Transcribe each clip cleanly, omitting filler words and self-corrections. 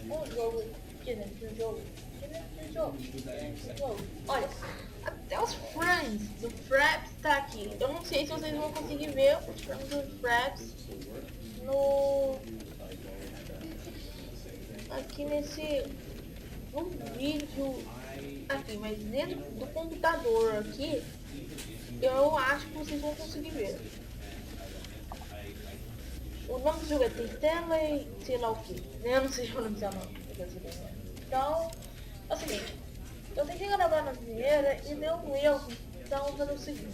Um jogo aqui dentro do jogo. Olha, até os Friends do Fraps tá aqui. Eu não sei se vocês vão conseguir ver os Friends do Fraps no... aqui no vídeo aqui, mas dentro do computador aqui, eu acho que vocês vão conseguir ver. O nome do jogo é Stanley, sei lá o que. Eu não sei pronunciar o nome. Então, é o seguinte. Eu tentei gravar na primeira e deu um erro. Então, vou fazer o seguinte.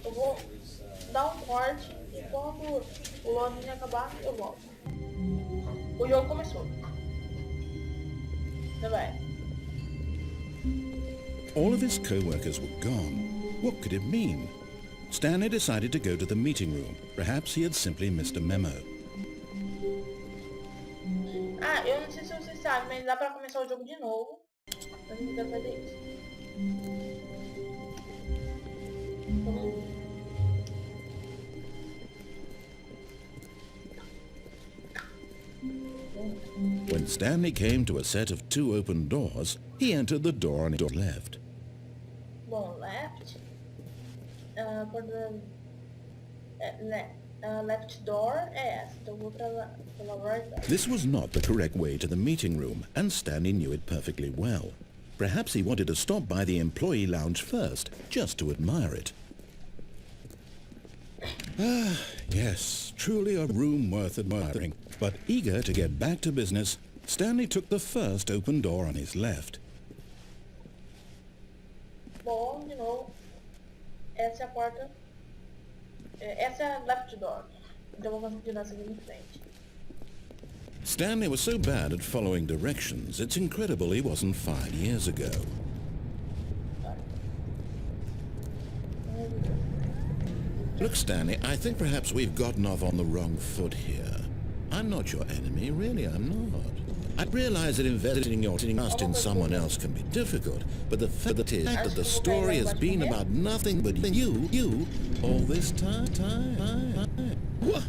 Eu vou dar um corte e quando o login acabar, eu volto. O jogo começou. Tá bem. All of his co-workers were gone. What could it mean? Stanley decided to go to the meeting room. Perhaps he had simply missed a memo. Ah, eu não sei se vocês sabem, mas dá pra começar o jogo de novo. Mas eu não quero fazer isso. When Stanley came to a set of 2 open doors, he entered the door on his left. Bom, left. For the left door é essa. Então vou pela right door. This was not the correct way to the meeting room, and Stanley knew it perfectly well. Perhaps he wanted to stop by the employee lounge first, just to admire it. Ah, yes, truly a room worth admiring. But eager to get back to business, Stanley took the first open door on his left. Bom, de novo. Essa é a porta. Essa é a left door. Então vou continuar seguindo em frente. Stanley was so bad at following directions, it's incredible he wasn't 5 years ago. Look, Stanley, I think perhaps we've gotten off on the wrong foot here. I'm not your enemy, really, I'm not. I realize that investing your trust in someone else can be difficult, but the fact is that the story has been about nothing but you, all this time. What?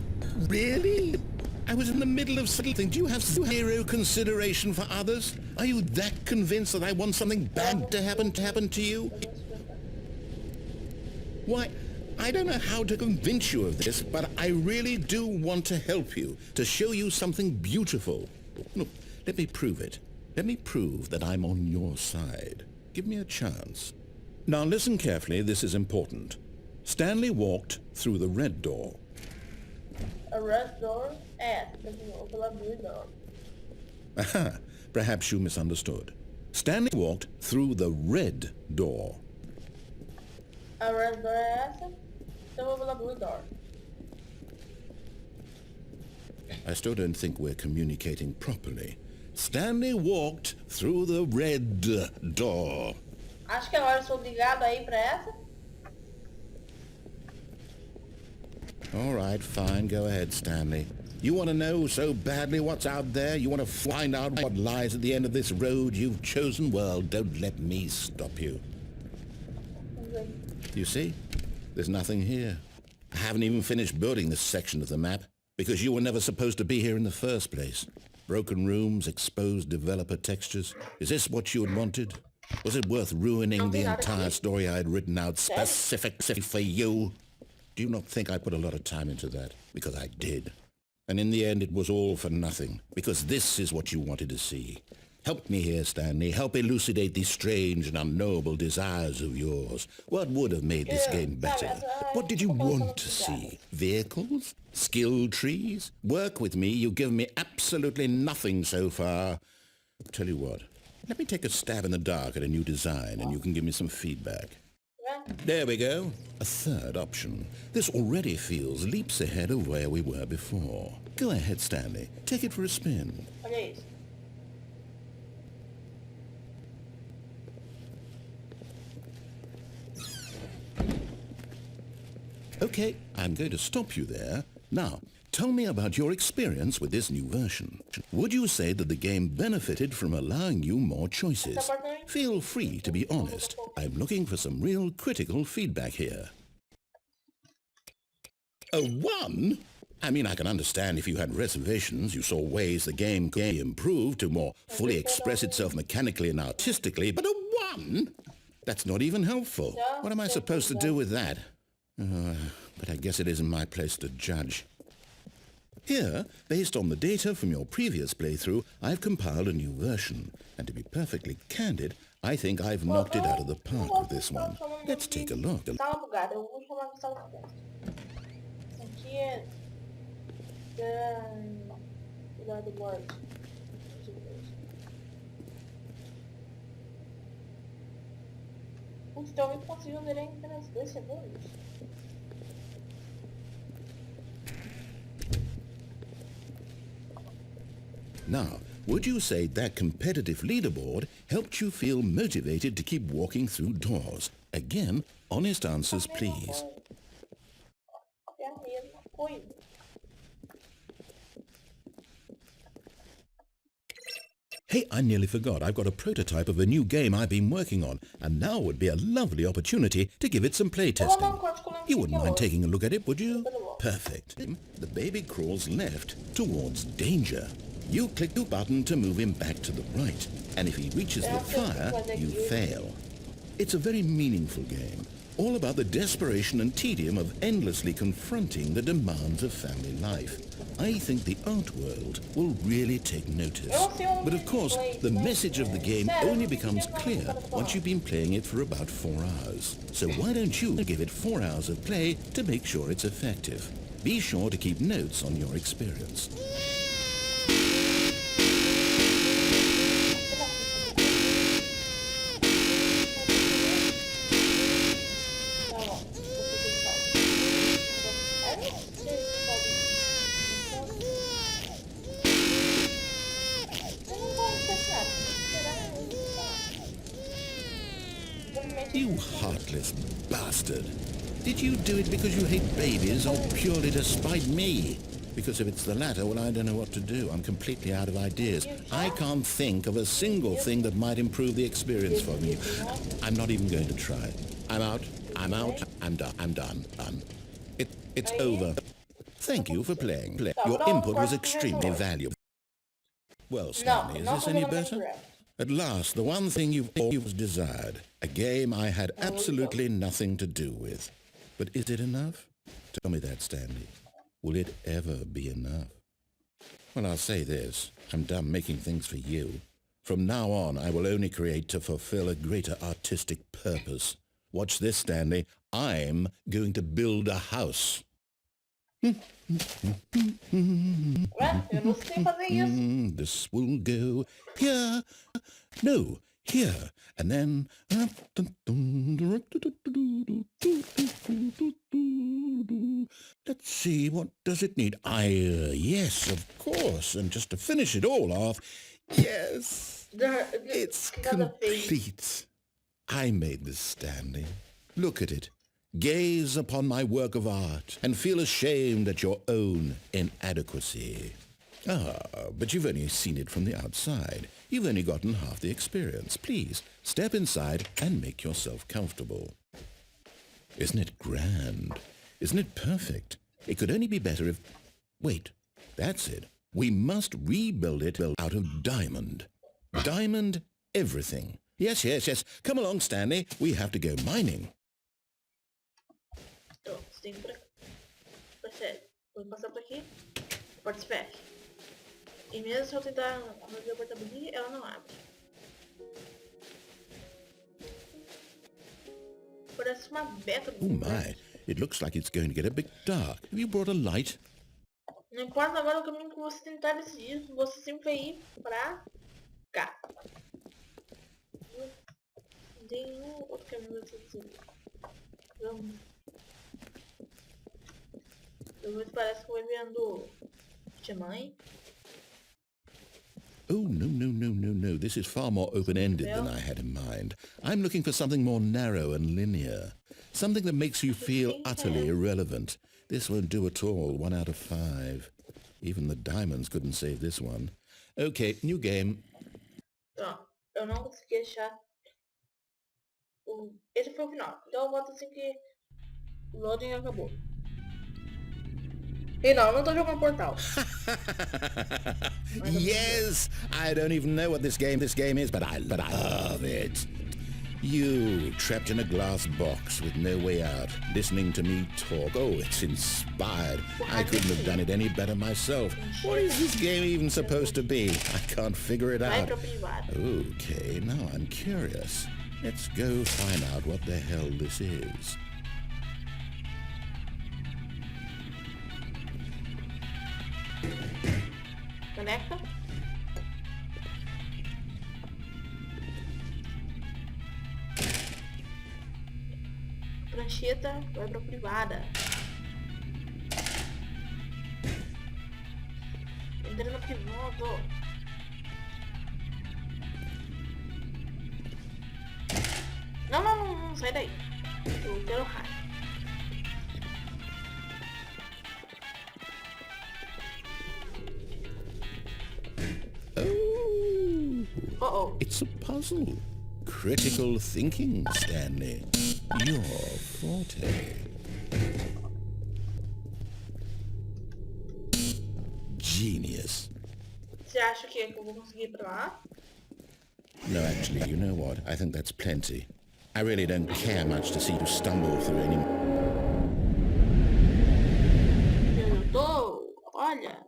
Really? I was in the middle of something. Do you have zero consideration for others? Are you that convinced that I want something bad to happen to you? Why, I don't know how to convince you of this, but I really do want to help you, to show you something beautiful. Look, let me prove it. Let me prove that I'm on your side. Give me a chance. Now listen carefully, this is important. Stanley walked through the red door. A red door? Pela blue door. Aha, perhaps you misunderstood. Stanley walked through the red door. A red door é essa? Então vou pela blue door. I still don't think we're communicating properly. Stanley walked through the red door. Acho que agora eu sou obrigado a ir pra essa. All right, fine, go ahead, Stanley. You want to know so badly what's out there? You want to find out what lies at the end of this road you've chosen? Well, don't let me stop you. You see? There's nothing here. I haven't even finished building this section of the map, because you were never supposed to be here in the first place. Broken rooms, exposed developer textures. Is this what you had wanted? Was it worth ruining the entire story I had written out specifically for you? Do you not think I put a lot of time into that? Because I did. And in the end, it was all for nothing, because this is what you wanted to see. Help me here, Stanley. Help elucidate these strange and unknowable desires of yours. What would have made this game better? What did you want to see? Vehicles? Skill trees? Work with me. You've given me absolutely nothing so far. Tell you what, let me take a stab in the dark at a new design, and you can give me some feedback. There we go. A third option. This already feels leaps ahead of where we were before. Go ahead, Stanley. Take it for a spin. Olha isso. Okay, I'm going to stop you there. Now, tell me about your experience with this new version. Would you say that the game benefited from allowing you more choices? Feel free to be honest. I'm looking for some real critical feedback here. A 1? I mean, I can understand if you had reservations, you saw ways the game could be improved to more fully express itself mechanically and artistically, but a 1? That's not even helpful. What am I supposed to do with that? But I guess it isn't my place to judge. Here, based on the data from your previous playthrough, I've compiled a new version. And to be perfectly candid, I think I've knocked it out of the park with this one. Let's take a look. Sala bugada, eu vou chamar de sala bugada. Isso aqui é... Cuidado, morte. Putz, então eu consigo ler ainda nas 2 segundos. Now, would you say that competitive leaderboard helped you feel motivated to keep walking through doors? Again, honest answers, please. É a mesma coisa. Hey, I nearly forgot. I've got a prototype of a new game I've been working on, and now would be a lovely opportunity to give it some playtesting. You wouldn't mind taking a look at it, would you? Perfect. The baby crawls left towards danger. You click the button to move him back to the right, and if he reaches the fire, you fail. It's a very meaningful game, all about the desperation and tedium of endlessly confronting the demands of family life. I think the art world will really take notice. But of course, the message of the game only becomes clear once you've been playing it for about 4 hours. So why don't you give it 4 hours of play to make sure it's effective? Be sure to keep notes on your experience. You heartless bastard. Did you do it because you hate babies or purely to spite me? Because if it's the latter, well, I don't know what to do. I'm completely out of ideas. I can't think of a single thing that might improve the experience for me. I'm not even going to try. I'm out. I'm out. I'm done. I'm done. Done. It's over. Thank you for playing. Your input was extremely valuable. Well, Stanley, is this any better? At last, the one thing you've always desired. A game I had absolutely nothing to do with. But is it enough? Tell me that, Stanley. Will it ever be enough? Well, I'll say this. I'm done making things for you. From now on, I will only create to fulfill a greater artistic purpose. Watch this, Stanley. I'm going to build a house. Ué, eu não sei fazer isso. This will go here. No, here. And then... Let's see, what does it need? Yes, of course. And just to finish it all off, yes, it's complete. I made this, Stanley. Look at it. Gaze upon my work of art and feel ashamed at your own inadequacy. But you've only seen it from the outside. You've only gotten half the experience. Please, step inside and make yourself comfortable. Isn't it grand? Isn't it perfect? It could only be better if... Wait, that's it. We must rebuild it out of diamond. Diamond everything. Yes. Come along, Stanley. We have to go mining. Então, você tem que ir pra cá. Percebe? Vou passar por aqui. Participar. E mesmo se eu tentar abrir a porta aqui, ela não abre. Parece uma beta. Oh my, it looks like it's going to get a bit dark. Have you brought a light? Não importa agora o caminho que você tentar decidir, você sempre vai ir pra cá. Tem outro caminho que você decidir. Vamos. Depois parece que eu vou vendo tia mãe. Oh, no. This is far more open-ended than I had in mind. I'm looking for something more narrow and linear. Something that makes you feel utterly irrelevant. This won't do at all. 1 out of 5. Even the diamonds couldn't save this one. Okay, new game. Ó, eu não consegui achar. Esse foi o final. Então eu boto assim que o loading acabou. E não tô jogando Portal. Yes, I don't even know what this game is, but I love it. You, trapped in a glass box with no way out, listening to me talk. Oh, it's inspired. I couldn't have done it any better myself. What is this game even supposed to be? I can't figure it out. Okay, now I'm curious. Let's go find out what the hell this is. Conecta. Prancheta vai pra privada. Entra no privado. Não, sai daí. Eu quero raio. Oh, it's a puzzle. Critical thinking, Stanley. Your forte. Genius. Você acha que eu vou conseguir ir pra lá? No, actually, you know what? I think that's plenty. I really don't care much to see you stumble through any... Eu tô... Olha...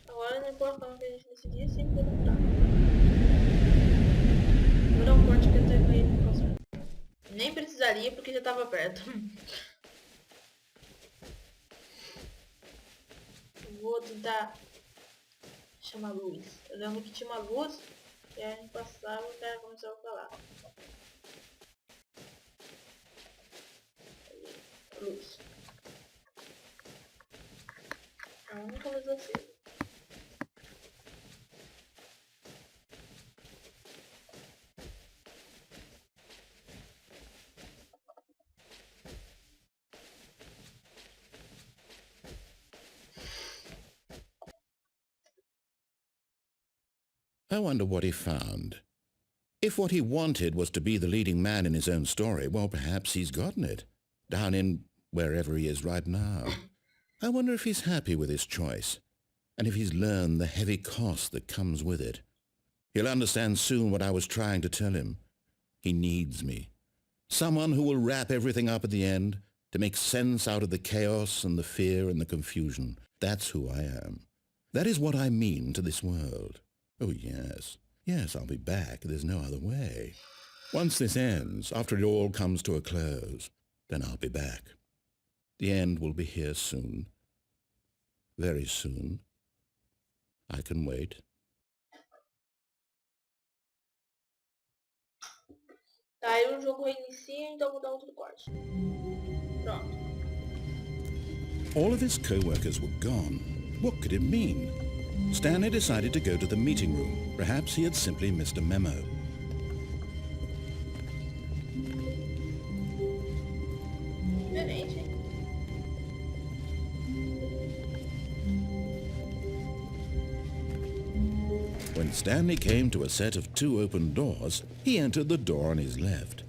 Agora não importa o que a gente decidir, sempre lutar. Vou dar um corte que eu tenho aí no próximo. Nem precisaria porque já tava perto. Vou tentar chamar luz. Eu lembro que tinha uma luz e aí a gente passava e o cara começava a falar. Luz. A única luz acesa. I wonder what he found. If what he wanted was to be the leading man in his own story, well, perhaps he's gotten it. Down in wherever he is right now. I wonder if he's happy with his choice, and if he's learned the heavy cost that comes with it. He'll understand soon what I was trying to tell him. He needs me. Someone who will wrap everything up at the end, to make sense out of the chaos and the fear and the confusion. That's who I am. That is what I mean to this world. Oh, yes. Yes, I'll be back. There's no other way. Once this ends, after it all comes to a close, then I'll be back. The end will be here soon. Very soon. I can wait. Tá, aí o jogo reinicia, então vou dar outro corte. Pronto. All of his co-workers were gone. What could it mean? Stanley decided to go to the meeting room. Perhaps he had simply missed a memo. Diferente, hein? When Stanley came to a set of 2 open doors, he entered the door on his left.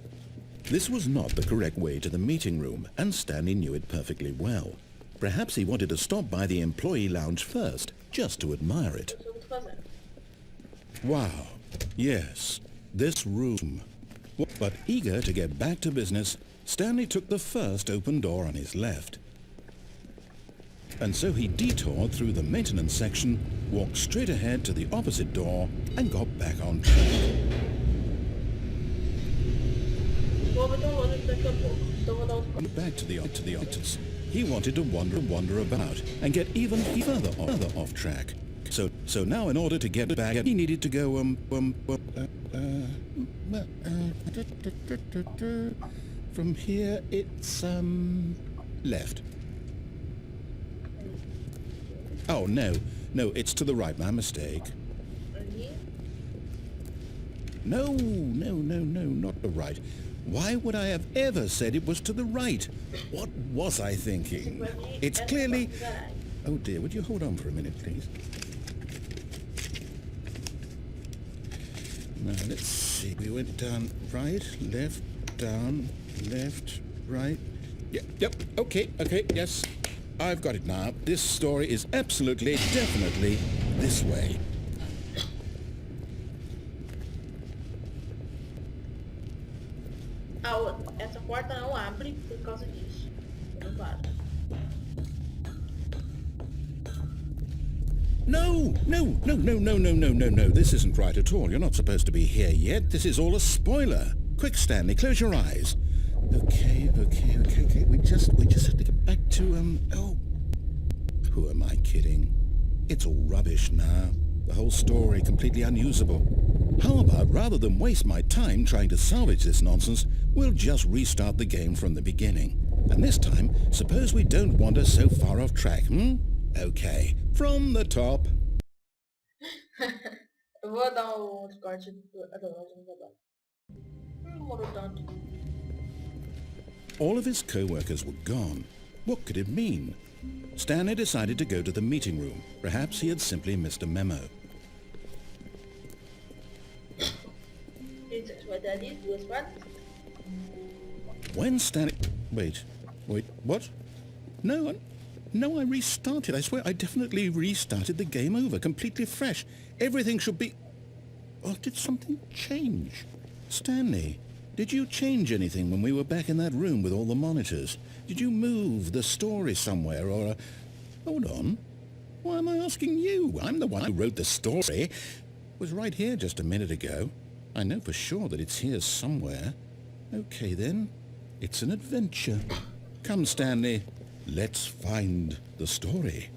This was not the correct way to the meeting room, and Stanley knew it perfectly well. Perhaps he wanted to stop by the employee lounge first, just to admire it. Wow, yes, this room. But eager to get back to business, Stanley took the first open door on his left. And so he detoured through the maintenance section, walked straight ahead to the opposite door, and got back on track. Back to the Outras. He wanted to wander about and get even further off track. So now in order to get back, he needed to go from here it's left. Oh no, it's to the right. My mistake. No, not the right. Why would I have ever said it was to the right? What was I thinking? It's clearly... Oh dear, would you hold on for a minute, please? Now, let's see. We went down right, left, down, left, right. Yep, okay, yes. I've got it now. This story is absolutely, definitely this way. Essa porta não abre por causa disso. Não para. No. This isn't right at all. You're not supposed to be here yet. This is all a spoiler. Quick, Stanley, close your eyes. Okay. We just have to get back to, who am I kidding? It's all rubbish now. The whole story completely unusable. How about, rather than waste my time trying to salvage this nonsense, we'll just restart the game from the beginning. And this time, suppose we don't wander so far off track, Okay, from the top. Eu vou dar um corte do não demorou tanto. All of his co-workers were gone. What could it mean? Stanley decided to go to the meeting room. Perhaps he had simply missed a memo. When Stanley... Wait, what? No, I restarted. I swear I definitely restarted the game over, completely fresh. Everything should be... Oh, did something change? Stanley, did you change anything when we were back in that room with all the monitors? Did you move the story somewhere or... Hold on. Why am I asking you? I'm the one who wrote the story. It was right here just a minute ago. I know for sure that it's here somewhere. Okay, then. It's an adventure. Come, Stanley. Let's find the story.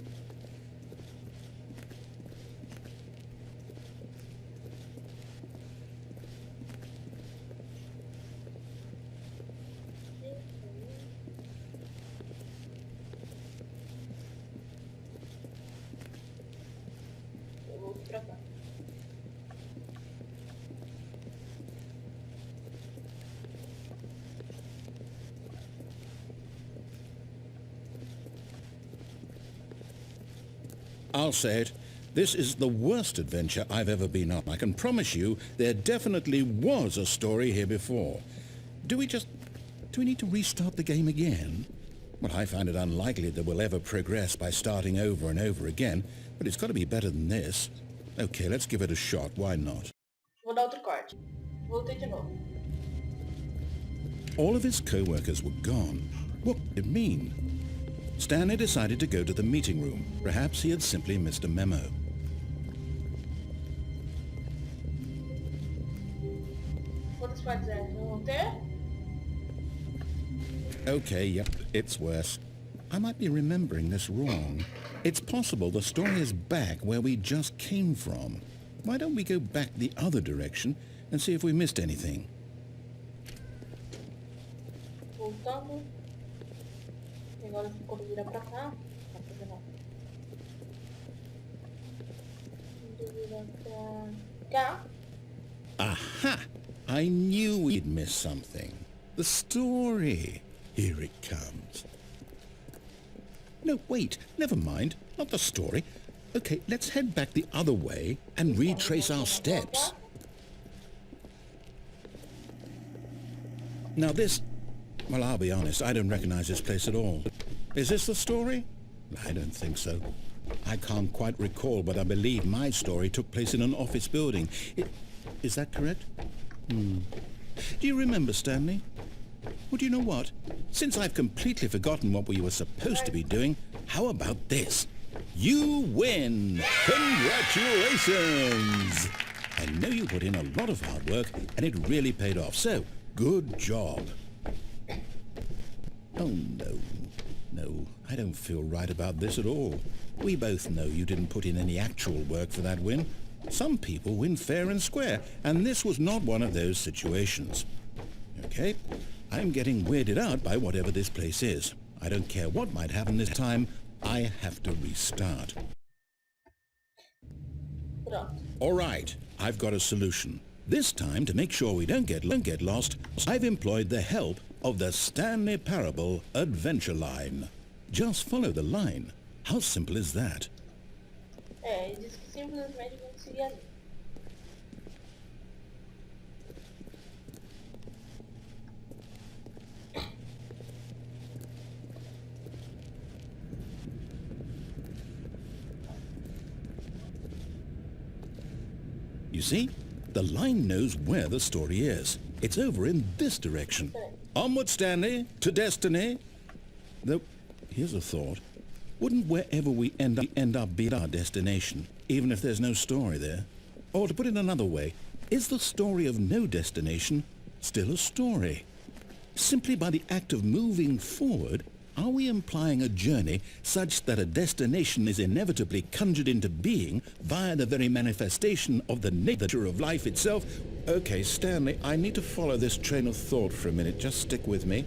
I'll say it. This is the worst adventure I've ever been on. I can promise you there definitely was a story here before. Do we need to restart the game again? Well, I find it unlikely that we'll ever progress by starting over and over again, but it's got to be better than this. Okay, let's give it a shot. Why not? Vou dar outro corte. Voltei de novo. All of his co-workers were gone. What did it mean? Stanley decided to go to the meeting room. Perhaps he had simply missed a memo. Quantas partes é? Vão ter? Okay, yep, it's worse. I might be remembering this wrong. It's possible the story is back where we just came from. Why don't we go back the other direction and see if we missed anything? Voltando. Agora quando virar pra cá, não vai fazer nada. Quando virar pra cá. Aha! I knew we'd miss something. The story. Here it comes. No, wait, never mind. Not the story. Okay, let's head back the other way and retrace our steps. Now this... Well, I'll be honest, I don't recognize this place at all. Is this the story? I don't think so. I can't quite recall, but I believe my story took place in an office building. Is that correct? Do you remember, Stanley? Well, do you know what? Since I've completely forgotten what we were supposed to be doing, how about this? You win! Congratulations! I know you put in a lot of hard work, and it really paid off, so good job. Oh, no, I don't feel right about this at all. We both know you didn't put in any actual work for that win. Some people win fair and square, and this was not one of those situations. Okay, I'm getting weirded out by whatever this place is. I don't care what might happen this time, I have to restart. All right, I've got a solution. This time, to make sure we don't get lost, I've employed the help of the Stanley Parable Adventure Line. Just follow the line. How simple is that? É, diz que simplesmente vão seguir ali. You see? The line knows where the story is. It's over in this direction. Onward, Stanley, to destiny. Though, here's a thought. Wouldn't wherever we end up be our destination, even if there's no story there? Or to put it another way, is the story of no destination still a story? Simply by the act of moving forward, are we implying a journey such that a destination is inevitably conjured into being via the very manifestation of the nature of life itself? Okay, Stanley, I need to follow this train of thought for a minute. Just stick with me.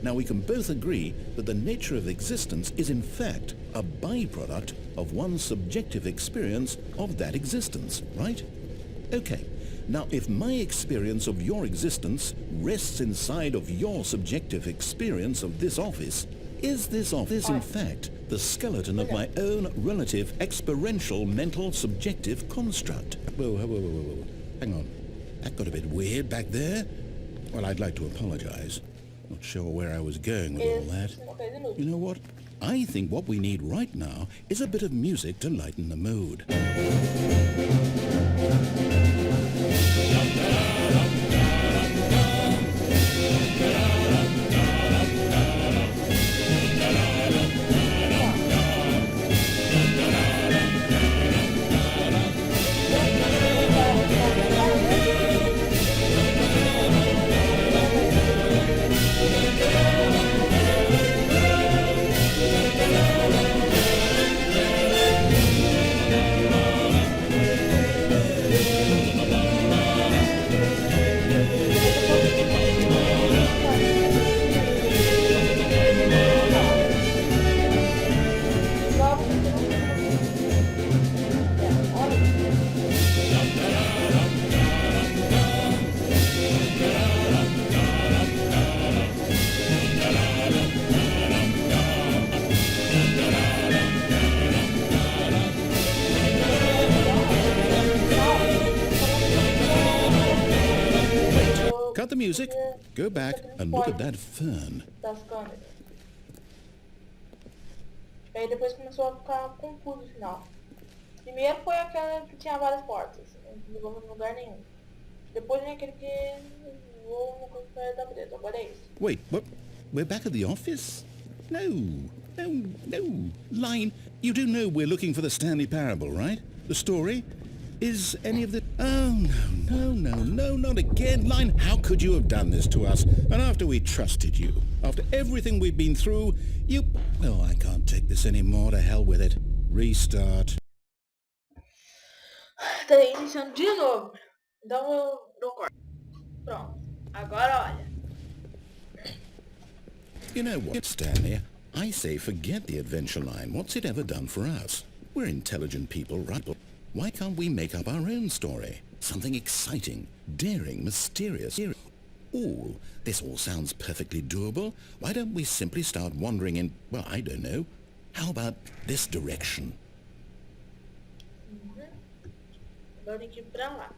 Now, we can both agree that the nature of existence is in fact a byproduct of one's subjective experience of that existence, right? Okay. Now, if my experience of your existence rests inside of your subjective experience of this office, is this office in fact the skeleton of my own relative experiential mental subjective construct? Whoa. Hang on. That got a bit weird back there. Well, I'd like to apologize. Not sure where I was going with all that. You know what? I think what we need right now is a bit of music to lighten the mood. Cut the music, go back and look at that fern. Das câmeras. E aí depois começou a ficar confuso o final. Primeiro foi aquela que tinha várias portas, não levou em lugar nenhum. Depois vem aquele que voou no canto da presa. Agora é esse. Wait, what? We're back at the office? No. Line, you do know we're looking for the Stanley Parable, right? The story? Is any of the... Oh, no, not again. Line, how could you have done this to us? And after we trusted you, after everything we've been through, you... Oh, I can't take this anymore. To hell with it. Restart. Tá iniciando de novo. Então eu dou corte. Pronto. Agora olha. You know what, Stanley? I say forget the adventure line. What's it ever done for us? We're intelligent people, right? Why can't we make up our own story? Something exciting, daring, mysterious. Ooh, this all sounds perfectly doable. Why don't we simply start wandering in, well, I don't know. How about this direction? Agora tem que ir pra lá.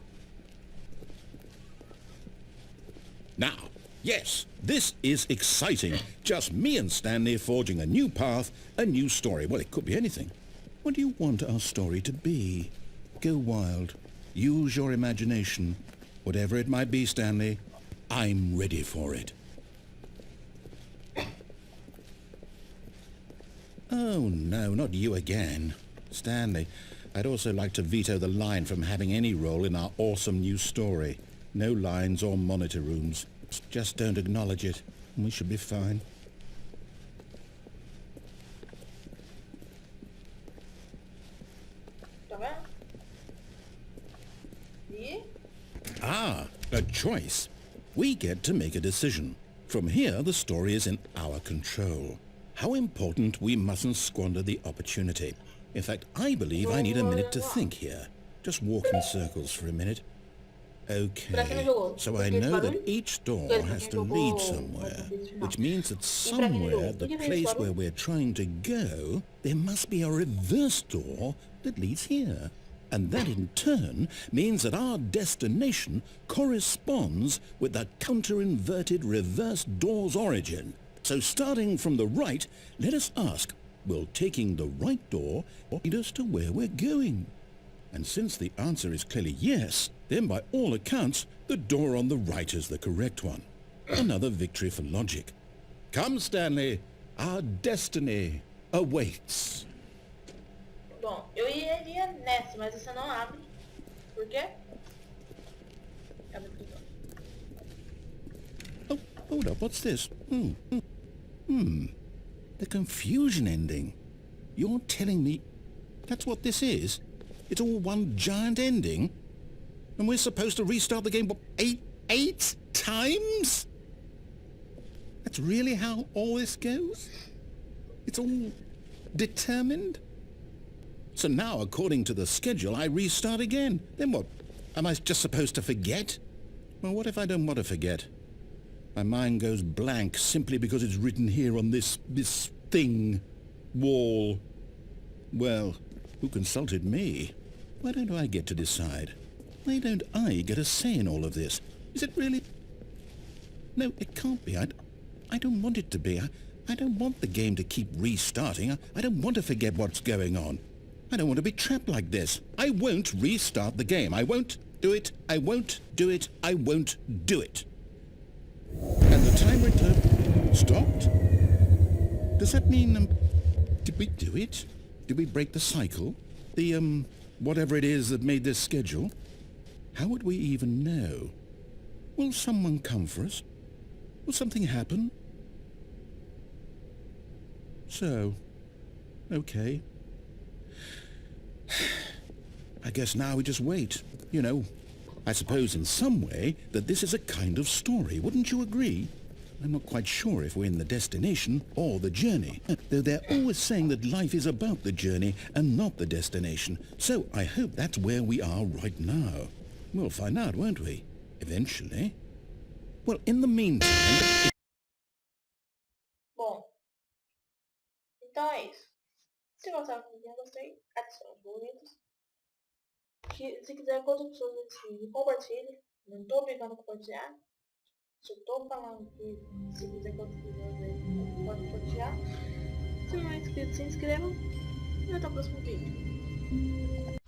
Now, yes, this is exciting. Just me and Stanley forging a new path, a new story. Well, it could be anything. What do you want our story to be? Go wild. Use your imagination. Whatever it might be, Stanley, I'm ready for it. Oh, no, not you again. Stanley, I'd also like to veto the line from having any role in our awesome new story. No lines or monitor rooms. Just don't acknowledge it, and we should be fine. Tá vendo? E? Ah, a choice. We get to make a decision. From here, the story is in our control. How important we mustn't squander the opportunity. In fact, I believe I need a minute to think here. Just walk in circles for a minute. Okay, so I know that each door has to lead somewhere, which means that somewhere, the place where we're trying to go, there must be a reverse door that leads here. And that in turn means that our destination corresponds with the counter-inverted reverse door's origin. So starting from the right, let us ask, will taking the right door lead us to where we're going? And since the answer is clearly yes, then by all accounts, the door on the right is the correct one. Another victory for logic. Come, Stanley, our destiny awaits. Bom, eu iria nessa, mas você não abre. Por quê? Abre aqui. Oh, hold up, what's this? The confusion ending. You're telling me that's what this is? It's all one giant ending? And we're supposed to restart the game, what, eight times? That's really how all this goes? It's all determined? So now, according to the schedule, I restart again. Then what? Am I just supposed to forget? Well, what if I don't want to forget? My mind goes blank simply because it's written here on this thing, wall. Well, who consulted me? Why don't I get to decide? Why don't I get a say in all of this? Is it really? No, it can't be. I don't want it to be. I don't want the game to keep restarting. I don't want to forget what's going on. I don't want to be trapped like this. I won't restart the game. I won't do it. I won't do it. I won't do it. And the timer stopped? Does that mean, did we do it? Did we break the cycle? The, whatever it is that made this schedule? How would we even know? Will someone come for us? Will something happen? So, okay. I guess now we just wait, you know. I suppose in some way that this is a kind of story, wouldn't you agree? I'm not quite sure if we're in the destination or the journey, though they're always saying that life is about the journey and not the destination. So I hope that's where we are right now. We'll find out, won't we? Eventually. Well, in the meantime... Bom, então é isso. Se gostaram do vídeo, gostei, adicione os favoritos. Se quiser que outras pessoas assistirem, compartilhe. Não estou obrigando a compartilhar. Só estou falando que se quiser que outras pessoas vejam, pode compartilhar. Se não é inscrito, se inscreva. E até o próximo vídeo.